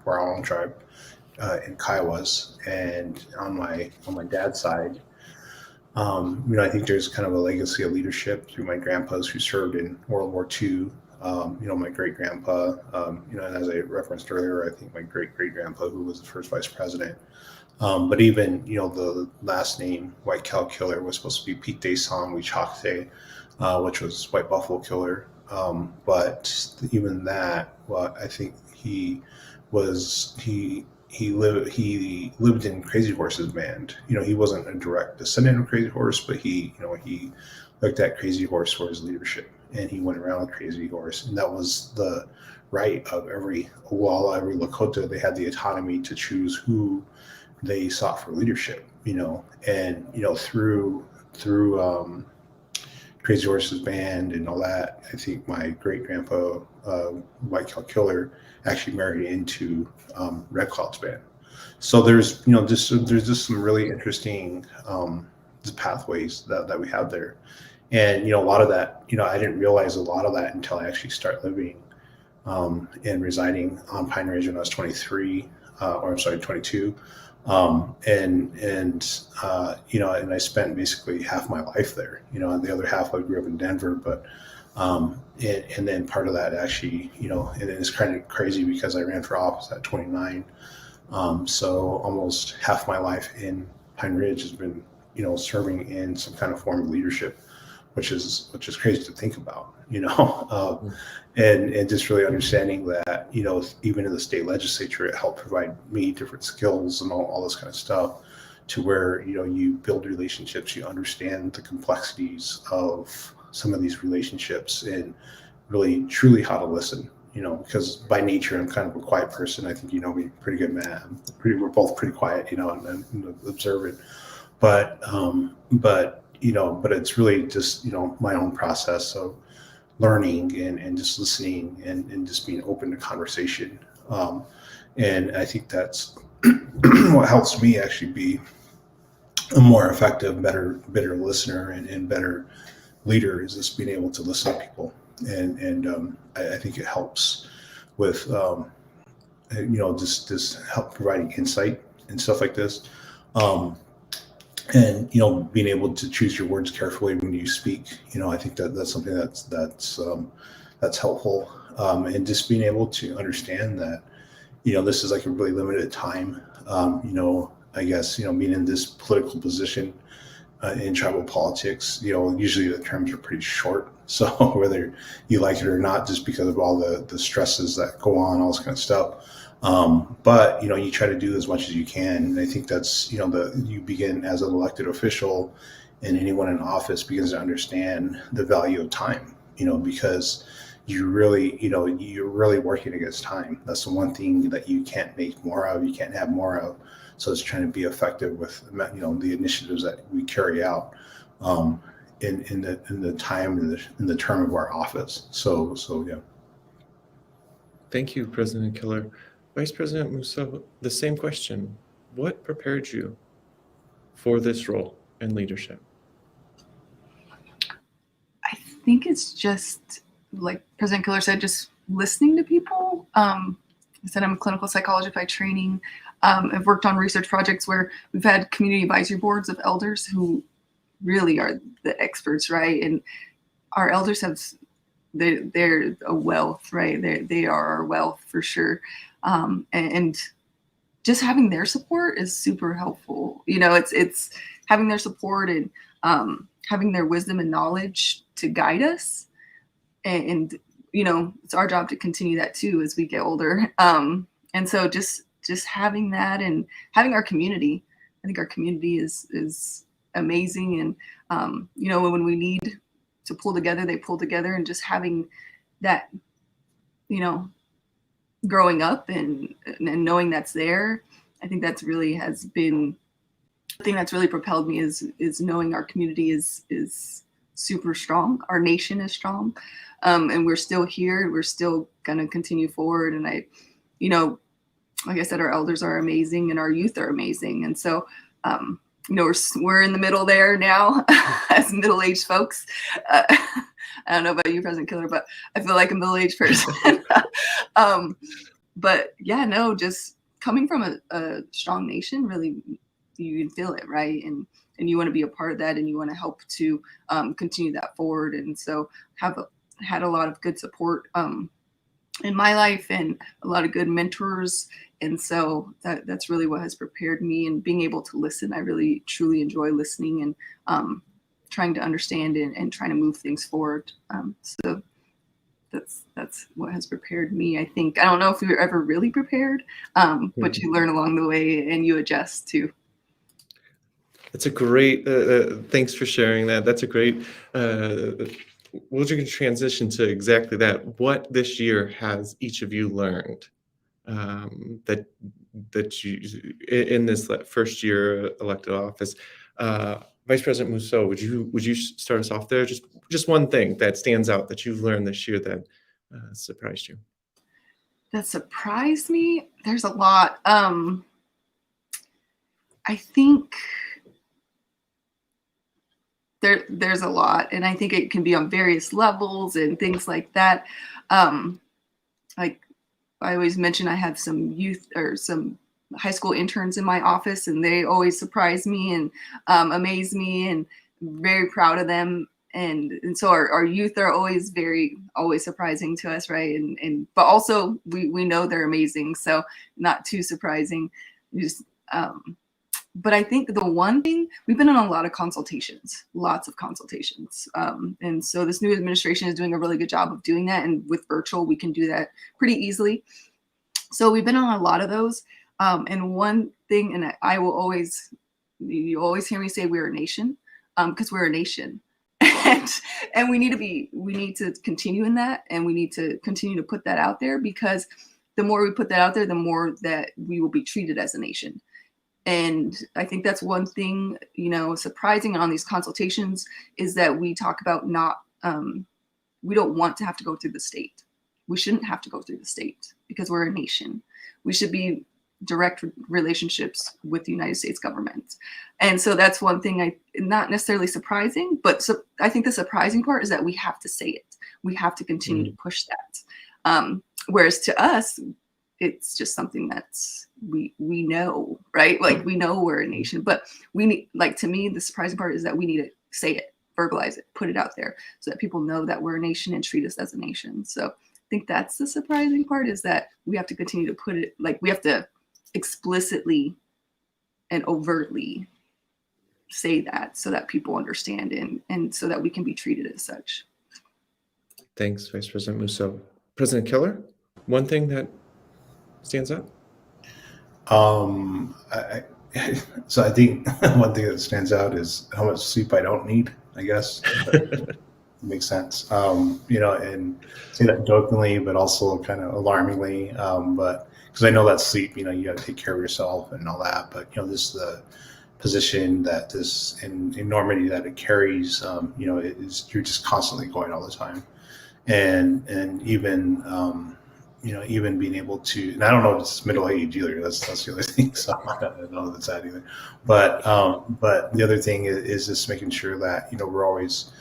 for our own tribe in Kiowas. And on my dad's side, I think there's kind of a legacy of leadership through my grandpas who served in World War II. My great grandpa, and as I referenced earlier, I think my great great grandpa, who was the first vice president. But even, the last name, White Cow Killer, was supposed to be Pete de San Wichakte, which was White Buffalo Killer. But even that, well, I think he lived in Crazy Horse's band. He wasn't a direct descendant of Crazy Horse, but he looked at Crazy Horse for his leadership, and he went around with Crazy Horse, and that was the right of every Oglala, every Lakota. They had the autonomy to choose who they sought for leadership. And through Crazy Horse's band and all that, I think my great grandpa, White Cow Killer, actually married into Red Cloud's band. So there's just some really interesting pathways that we have there. And a lot of that, I didn't realize a lot of that until I actually start living and residing on Pine Ridge when I was 22. And I spent basically half my life there. And the other half I grew up in Denver, but and then part of that actually, and it's kind of crazy because I ran for office at 29. So almost half my life in Pine Ridge has been, serving in some kind of form of leadership, which is crazy to think about, and just really understanding that, even in the state legislature, it helped provide me different skills and all this kind of stuff, to where, you build relationships, you understand the complexities of some of these relationships, and really truly how to listen, because by nature I'm kind of a quiet person. I think me pretty good, Matt. We're both pretty quiet, and observant, but it's really just, my own process of learning and just listening and just being open to conversation. And I think that's what helps me actually be a more effective, better listener and better leader, is just being able to listen to people. And I think it helps with, just help providing insight and stuff like this. And being able to choose your words carefully when you speak. I think that's something that's helpful. And just being able to understand that this is like a really limited time. I guess being in this political position in tribal politics, usually the terms are pretty short. So whether you like it or not, just because of all the stresses that go on, all this kind of stuff. But you try to do as much as you can. And I think that's, you begin as an elected official, and anyone in office begins to understand the value of time, because you're really working against time. That's the one thing that you can't make more of, you can't have more of. So it's trying to be effective with, the initiatives that we carry out, in the time, in the term of our office. So yeah. Thank you, President Killer. Vice President Mousseau, the same question. What prepared you for this role and leadership? I think it's just, like President Killer said, just listening to people. I said I'm a clinical psychologist by training. I've worked on research projects where we've had community advisory boards of elders who really are the experts, right? And our elders they're a wealth, right? They are our wealth for sure. And just having their support is super helpful. It's having their support and having their wisdom and knowledge to guide us. And it's our job to continue that too as we get older. And so just having that and having our community. I think our community is amazing. And when we need to pull together, they pull together, and just having that, growing up and knowing that's there, I think that's really has been the thing that's really propelled me is knowing our community is super strong. Our nation is strong, and we're still here. We're still gonna continue forward. And like I said, our elders are amazing and our youth are amazing. And so, we're in the middle there now as middle-aged folks. I don't know about you, President Killer, but I feel like a middle-aged person. But yeah, no, just coming from a strong nation, really, you can feel it, right? And you want to be a part of that, and you want to help to continue that forward. And so had a lot of good support in my life, and a lot of good mentors. And so that's really what has prepared me, and being able to listen. I really truly enjoy listening and trying to understand and trying to move things forward. So that's what has prepared me. I think, I don't know if we were ever really prepared, but you learn along the way and you adjust too. That's a great, thanks for sharing that. That's a great, we're going to transition to exactly that. What this year has each of you learned that you, in this first year elected office? Vice President Mousseau, would you start us off there? Just one thing that stands out that you've learned this year that surprised you. That surprised me? There's a lot. I think there's a lot, and I think it can be on various levels and things like that. Like I always mention, I have some youth or some high school interns in my office, and they always surprise me and amaze me, and very proud of them. And so our youth are always surprising to us, right? And but also we know they're amazing, so not too surprising. But I think the one thing, we've been in a lot of consultations, lots of consultations. And so this new administration is doing a really good job of doing that. And with virtual, we can do that pretty easily. So we've been on a lot of those. And one thing, and you always hear me say we're a nation, because we're a nation. And we need to continue in that, and we need to continue to put that out there, because the more we put that out there, the more that we will be treated as a nation. And I think that's one thing, surprising on these consultations, is that we talk about we don't want to have to go through the state. We shouldn't have to go through the state, because we're a nation. We should be direct relationships with the United States government. And so that's one thing, not necessarily surprising, but I think the surprising part is that we have to say it. We have to continue to push that. Whereas to us, it's just something that's we know, right? Like, we know we're a nation, but we need, like, to me, the surprising part is that we need to say it, verbalize it, put it out there, so that people know that we're a nation and treat us as a nation. So I think that's the surprising part, is that we have to continue to put it, like, we have to explicitly and overtly say that, so that people understand, and so that we can be treated as such. Thanks, Vice President Mousseau. President Keller, one thing that stands out? So I think one thing that stands out is how much sleep I don't need, I guess. It makes sense. And say that jokingly, but also kind of alarmingly. But because I know that sleep, you got to take care of yourself and all that. But, this is the position that this enormity that it carries, you're just constantly going all the time. And even, even being able to, and I don't know if it's middle age either. That's the other thing. So I don't know if that's that either. But the other thing is just making sure that, we're always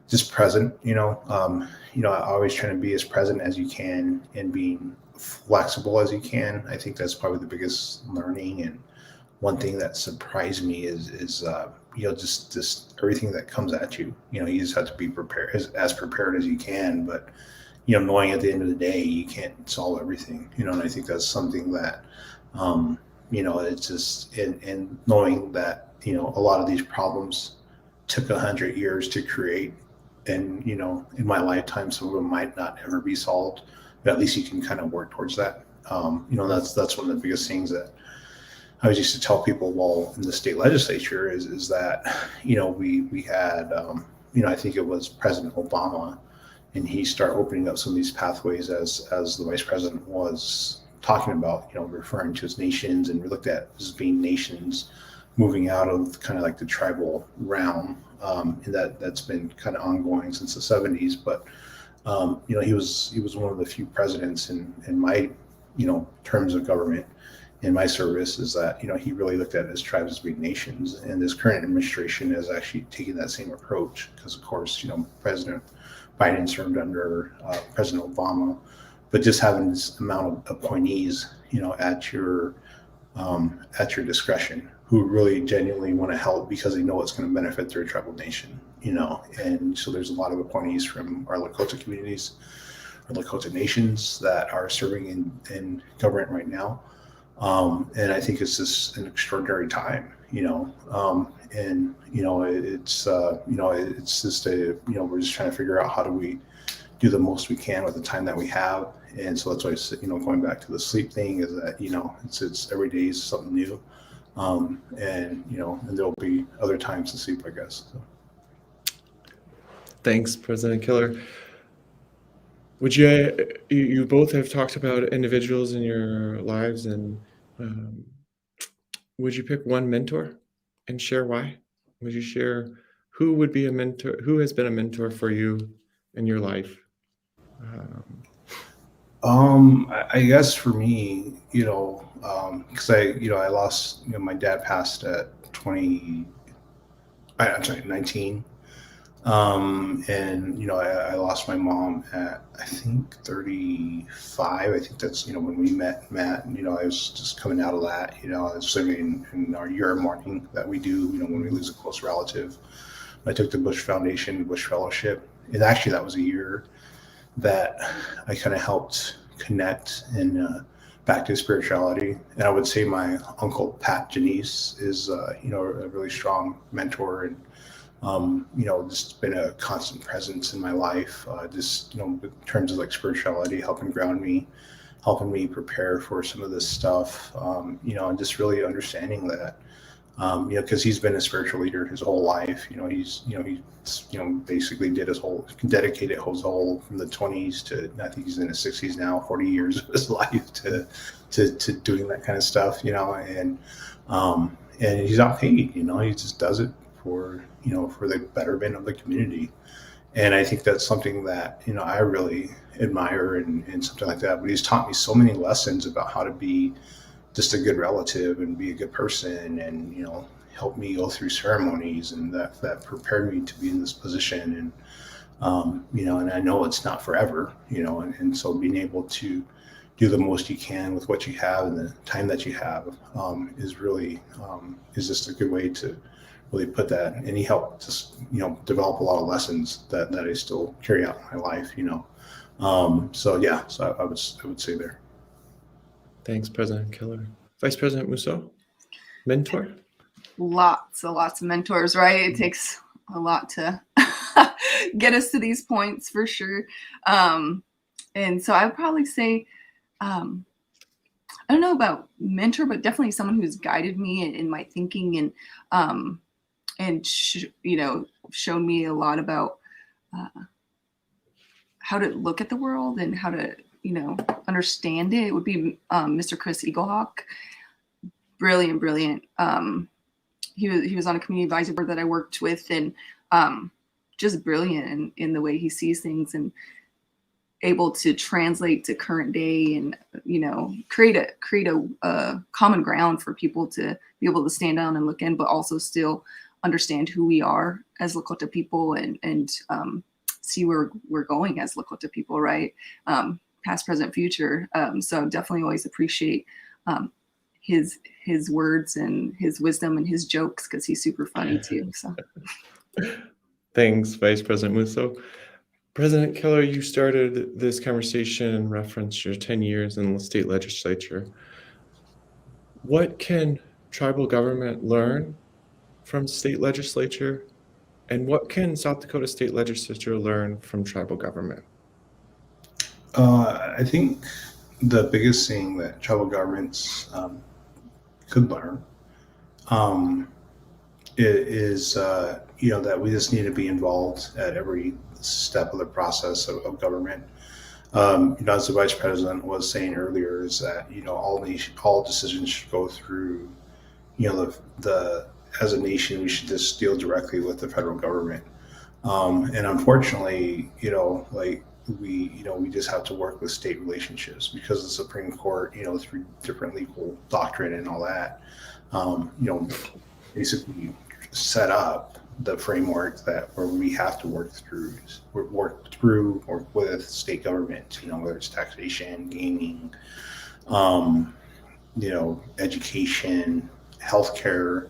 just present, always trying to be as present as you can and being flexible as you can. I think that's probably the biggest learning. And one thing that surprised me is just everything that comes at you. You just have to be prepared, as prepared as you can. But knowing at the end of the day, you can't solve everything. And I think that's something that it's just in knowing that a lot of these problems took 100 years to create, and in my lifetime, some of them might not ever be solved. But at least you can kind of work towards that. That's one of the biggest things that I always used to tell people while in the state legislature is that, we had, I think it was President Obama, and he started opening up some of these pathways as the vice president was talking about, referring to as nations, and we looked at as being nations moving out of kind of like the tribal realm. And that's been kind of ongoing since the 70s. But, he was one of the few presidents in my, terms of government in my service, is that, he really looked at his tribes as being nations. And this current administration is actually taking that same approach, because, of course, President Biden served under President Obama, but just having this amount of appointees, at your discretion, who really genuinely want to help because they know it's going to benefit their tribal nation, and so there's a lot of appointees from our Lakota communities, our Lakota nations that are serving in government right now. And I think it's just an extraordinary time, and it's just we're just trying to figure out how do we do the most we can with the time that we have. And so that's why, going back to the sleep thing is that, it's every day is something new. And there'll be other times to sleep, I guess. So. Thanks, President Killer. Would you both have talked about individuals in your lives, and would you pick one mentor and share why? Would you share who would be a mentor, who has been a mentor for you in your life? I guess for me, because I lost, my dad passed at 19. And I lost my mom at, I think, 35. I think that's when we met Matt. I was just coming out of that. I was living in our year of mourning that we do. When we lose a close relative. I took the Bush Foundation Bush Fellowship, and actually that was a year that I kind of helped connect and back to spirituality. And I would say my uncle Pat Janice is a really strong mentor, and just been a constant presence in my life, in terms of like spirituality, helping ground me, helping me prepare for some of this stuff, and just really understanding that, because he's been a spiritual leader his whole life. He's basically dedicated his whole from the 20s to, I think he's in his 60s now, 40 years of his life to doing that kind of stuff, and he's not paid, he just does it for the betterment of the community. And I think that's something that, I really admire and something like that. But he's taught me so many lessons about how to be just a good relative and be a good person, and, help me go through ceremonies, and that prepared me to be in this position. And, and I know it's not forever, and so being able to do the most you can with what you have and the time that you have is really, is just a good way to really put that. And he helped just, develop a lot of lessons that I still carry out in my life, so I would say there. Thanks, President Killer. Vice President Mousseau, mentor? Lots of mentors, right? It takes a lot to get us to these points for sure. And so I would probably say, I don't know about mentor, but definitely someone who's guided me in my thinking, and shown me a lot about how to look at the world and how to understand it. It would be Mr. Chris Eaglehawk. Brilliant. He was on a community advisory board that I worked with, and just brilliant in the way he sees things, and able to translate to current day, and create a common ground for people to be able to stand down and look in, but also still understand who we are as Lakota people, and see where we're going as Lakota people, right? Past, present, future. So definitely always appreciate his words and his wisdom and his jokes, because he's super funny too. So Thanks, Vice President Musso. President Keller, you started this conversation in reference to your 10 years in the state legislature. What can tribal government learn from state legislature, and what can South Dakota State Legislature learn from tribal government? I think the biggest thing that tribal governments could learn is that we just need to be involved at every step of the process of government. As the Vice President was saying earlier, is that all decisions should go through as a nation, we should just deal directly with the federal government. And unfortunately, we just have to work with state relationships, because the Supreme Court, through different legal doctrine and all that, basically set up the framework where we have to work with state government, whether it's taxation, gaming, education, healthcare.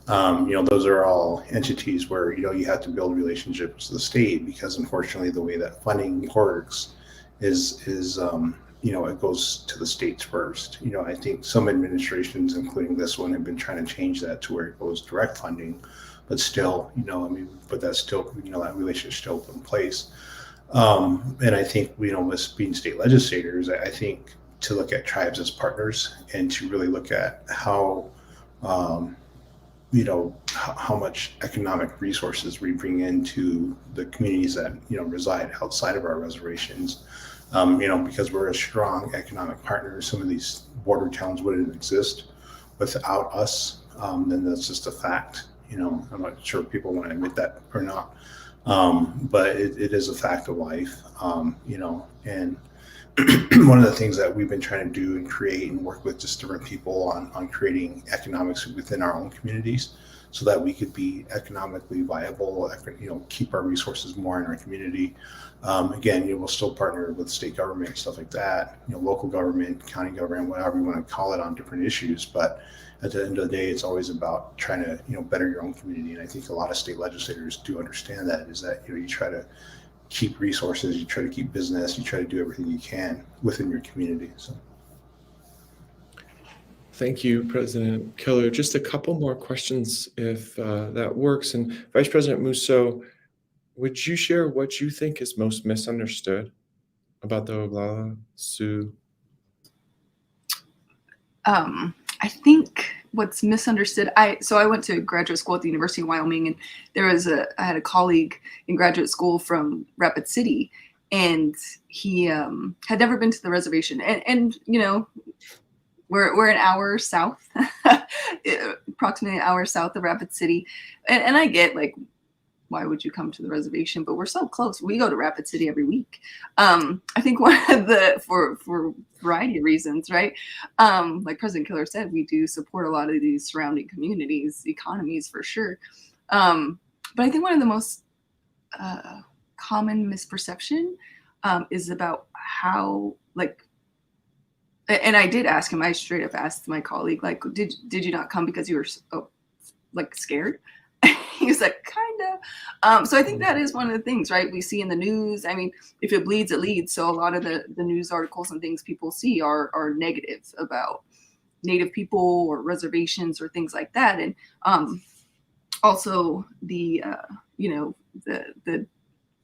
Those are all entities where, you have to build relationships with the state, because unfortunately the way that funding works is it goes to the states first. I think some administrations, including this one, have been trying to change that to where it goes direct funding, but still, but that's still, that relationship still in place. And I think, with being state legislators, I think to look at tribes as partners and to really look at how, how much economic resources we bring into the communities that, reside outside of our reservations. Because we're a strong economic partner. Some of these border towns wouldn't exist without us. Then that's just a fact. I'm not sure if people want to admit that or not. But it is a fact of life. And one of the things that we've been trying to do and create and work with just different people on creating economics within our own communities, so that we could be economically viable, keep our resources more in our community. Again, we'll still partner with state government, stuff like that, local government, county government, whatever you want to call it, on different issues. But at the end of the day, it's always about trying to, better your own community. And I think a lot of state legislators do understand that, is that, you try to keep resources, you try to keep business, you try to do everything you can within your community. So. Thank you, President Killer. Just a couple more questions, if that works. And Vice President Mousseau, would you share what you think is most misunderstood about the Oglala Sioux? I think what's misunderstood, I went to graduate school at the University of Wyoming, and I had a colleague in graduate school from Rapid City, and he had never been to the reservation. And we're an hour south, approximately an hour south of Rapid City. And I get, like, why would you come to the reservation? But we're so close. We go to Rapid City every week. I think one of for a variety of reasons, right? Like President Killer said, we do support a lot of these surrounding communities, economies for sure. But I think one of the most common misperception is about how, like, and I did ask him, I straight up asked my colleague, like, did you not come because you were scared? He was like, kind of. So I think that is one of the things, right? We see in the news. I mean, if it bleeds, it leads. So a lot of the news articles and things people see are negative about Native people or reservations or things like that. And also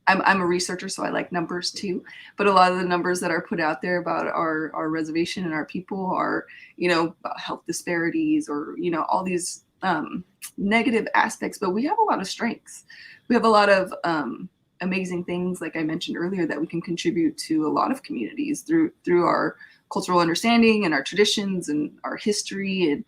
I'm a researcher, so I like numbers too. But a lot of the numbers that are put out there about our reservation and our people are, about health disparities or, all these negative aspects. But we have a lot of strengths. We have a lot of amazing things, like I mentioned earlier, that we can contribute to a lot of communities through our cultural understanding and our traditions and our history and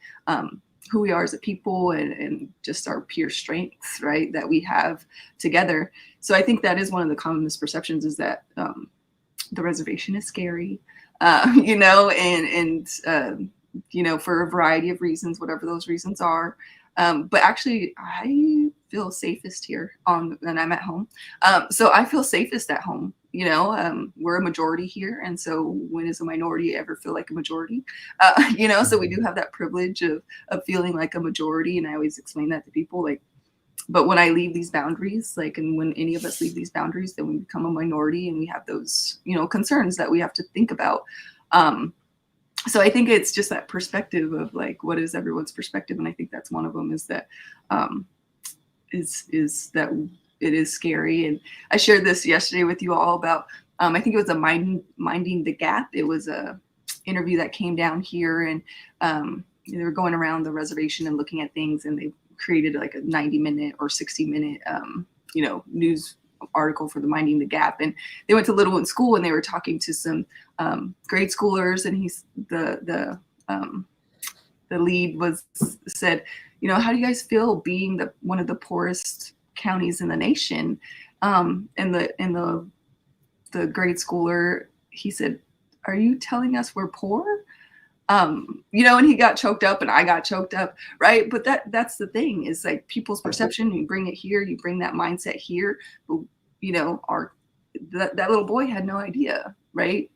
who we are as a people and just our pure strengths, right, that we have together. So I think that is one of the common misperceptions, is that the reservation is scary, for a variety of reasons, whatever those reasons are. But actually, I feel safest here and I'm at home. So I feel safest at home. We're a majority here. And so when does a minority ever feel like a majority? So we do have that privilege of feeling like a majority. And I always explain that to people, like, but when I leave these boundaries, like, and when any of us leave these boundaries, then we become a minority and we have those, concerns that we have to think about. So I think it's just that perspective of, like, what is everyone's perspective? And I think that's one of them, is that is that it is scary. And I shared this yesterday with you all about, I think it was a Minding the Gap. It was a interview that came down here, and they were going around the reservation and looking at things, and they created like a 90-minute or 60-minute, news article for the Minding the Gap. And they went to Littlewood School, and they were talking to some grade schoolers, and the lead said, how do you guys feel being one of the poorest counties in the nation? And the grade schooler, he said, are you telling us we're poor? And he got choked up and I got choked up, right? But that's the thing, is like people's perception. You bring it here, you bring that mindset here. But, that little boy had no idea, right?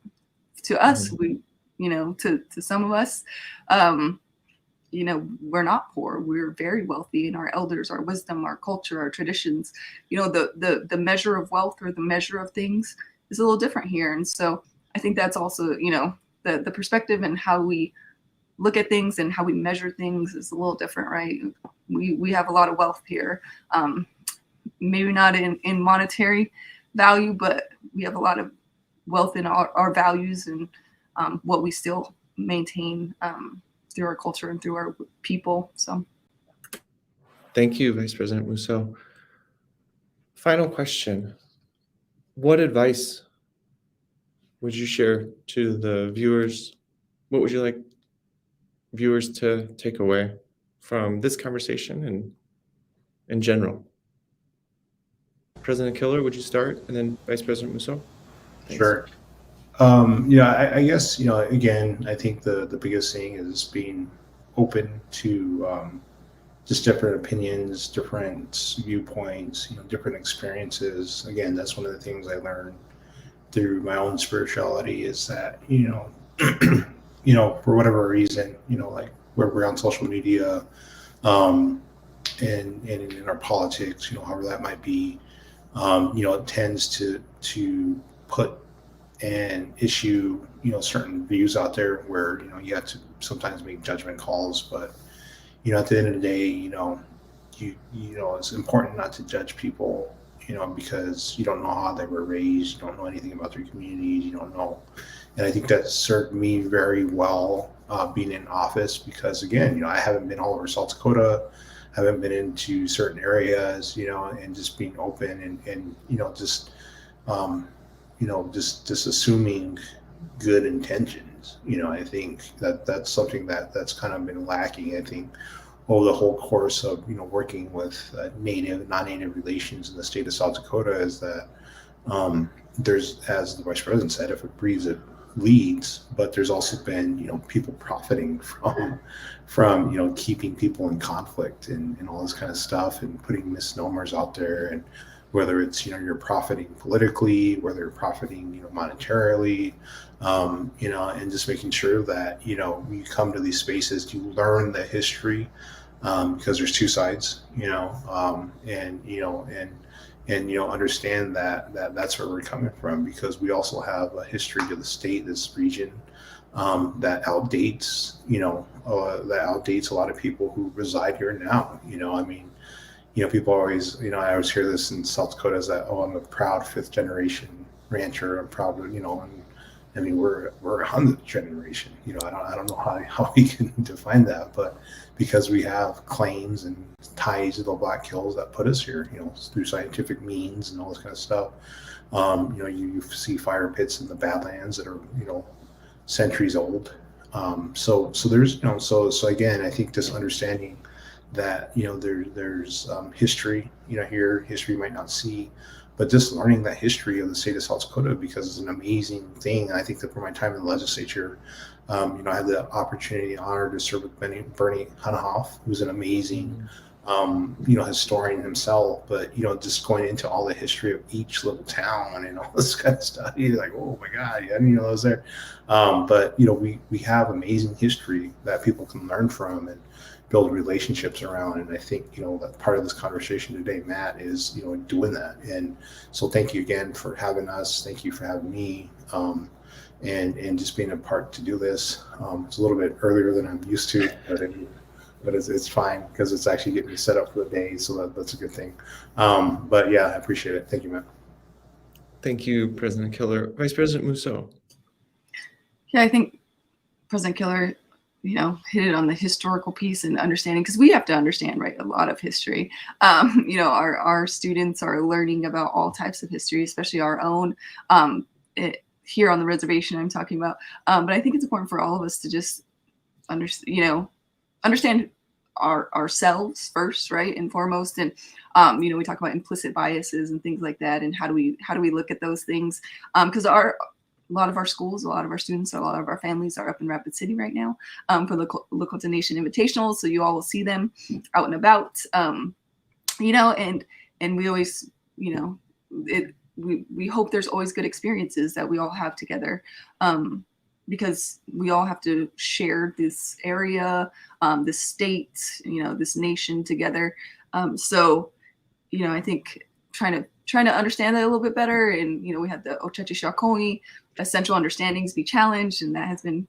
To us, we, to some of us, we're not poor. We're very wealthy, and our elders, our wisdom, our culture, our traditions, the measure of wealth or the measure of things is a little different here. And so I think that's also, the perspective and how we look at things and how we measure things is a little different, right? We have a lot of wealth here. Maybe not in monetary value, but we have a lot of wealth in our values and what we still maintain through our culture and through our people. So Thank you, Vice President Mousseau. Final question. What advice would you share to the viewers? What would you like viewers to take away from this conversation and in general? President Killer, would you start? And then Vice President Mousseau? Thanks. Sure. I guess, again, I think the biggest thing is being open to just different opinions, different viewpoints, different experiences. Again, that's one of the things I learned through my own spirituality is that, for whatever reason, like where we're on social media, and in our politics, however that might be, it tends to put and issue, certain views out there where, you have to sometimes make judgment calls, but, at the end of the day, it's important not to judge people, because you don't know how they were raised, you don't know anything about their communities, you don't know. And I think that served me very well being in office because, again, I haven't been all over South Dakota, haven't been into certain areas, and just being open and just assuming good intentions. I think that's something that's kind of been lacking, I think, over the whole course of, working with native, non-native relations in the state of South Dakota is that there's, as the Vice President said, if it breeds, it leads, but there's also been, people profiting from keeping people in conflict and all this kind of stuff and putting misnomers out there, and whether it's, you're profiting politically, whether you're profiting, monetarily, and just making sure that, you come to these spaces, you learn the history, because there's two sides, and understand that's where we're coming from, because we also have a history to the state, this region, that outdates a lot of people who reside here now. People always, I always hear this in South Dakota is that, I'm a proud 5th generation rancher. I'm proud of, and we're 100th generation. I don't know how we can define that, but because we have claims and ties to the Black Hills that put us here, through scientific means and all this kind of stuff. You see fire pits in the Badlands that are, centuries old. So there's, so again, I think this understanding that, there's history, here, history you might not see, but just learning that history of the state of South Dakota, because it's an amazing thing. And I think that for my time in the legislature, I had the opportunity and honor to serve with Bernie Hunehoff, who's an amazing, historian himself, but, just going into all the history of each little town and all this kind of stuff, you're like, oh my God, I didn't know that was there. But, we have amazing history that people can learn from and build relationships around. And I think, that part of this conversation today, Matt, is, doing that. And so thank you again for having us. Thank you for having me. And just being a part to do this. It's a little bit earlier than I'm used to, but it's fine because it's actually getting me set up for the day. So that's a good thing. But yeah, I appreciate it. Thank you, Matt. Thank you, President Killer. Vice President Mousseau. Yeah, I think President Killer, hit it on the historical piece and understanding, because we have to understand, right, a lot of history. Our students are learning about all types of history, especially our own here on the reservation I'm talking about. But I think it's important for all of us to just understand ourselves first, right, and foremost. And we talk about implicit biases and things like that, and how do we look at those things, because a lot of our schools, a lot of our students, a lot of our families are up in Rapid City right now for the Lakota Nation Invitational. So you all will see them out and about, and we always, we hope there's always good experiences that we all have together. because we all have to share this area, this state, this nation together. So, I think trying to understand that a little bit better. And, we had the Ochechi Shakoni, essential understandings be challenged. And that has been,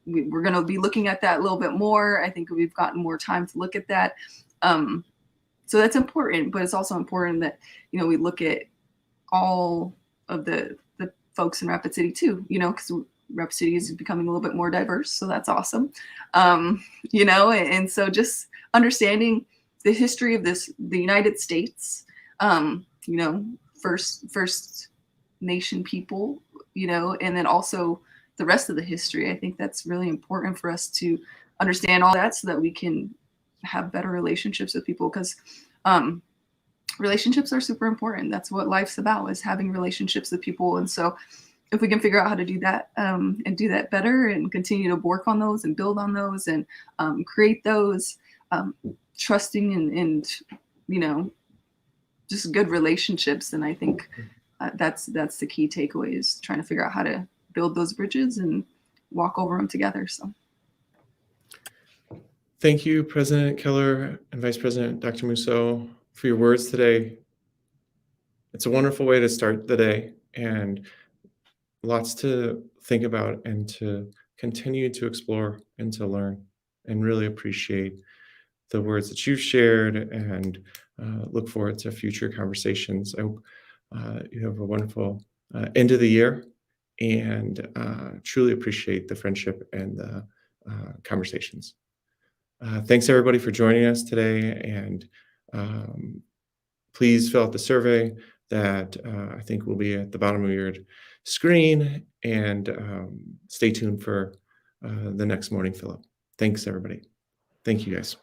we're going to be looking at that a little bit more. I think we've gotten more time to look at that. So that's important, but it's also important that, we look at all of the folks in Rapid City too, because Rapid City is becoming a little bit more diverse. So that's awesome. And so just understanding the history of the United States, first nation people, and then also the rest of the history. I think that's really important for us to understand all that so that we can have better relationships with people, because relationships are super important. That's what life's about, is having relationships with people. And so if we can figure out how to do that and do that better and continue to work on those and build on those and create those trusting and just good relationships, then I think that's the key takeaway, is trying to figure out how to build those bridges and walk over them together. So thank you, President Keller and Vice President Dr. Mousseau, for your words today. It's a wonderful way to start the day, and lots to think about and to continue to explore and to learn, and really appreciate the words that you've shared, and look forward to future conversations. I hope you have a wonderful end of the year, and truly appreciate the friendship and the conversations. Thanks everybody for joining us today, and please fill out the survey that I think will be at the bottom of your screen, and stay tuned for the next morning fill-up. Thanks everybody. Thank you guys.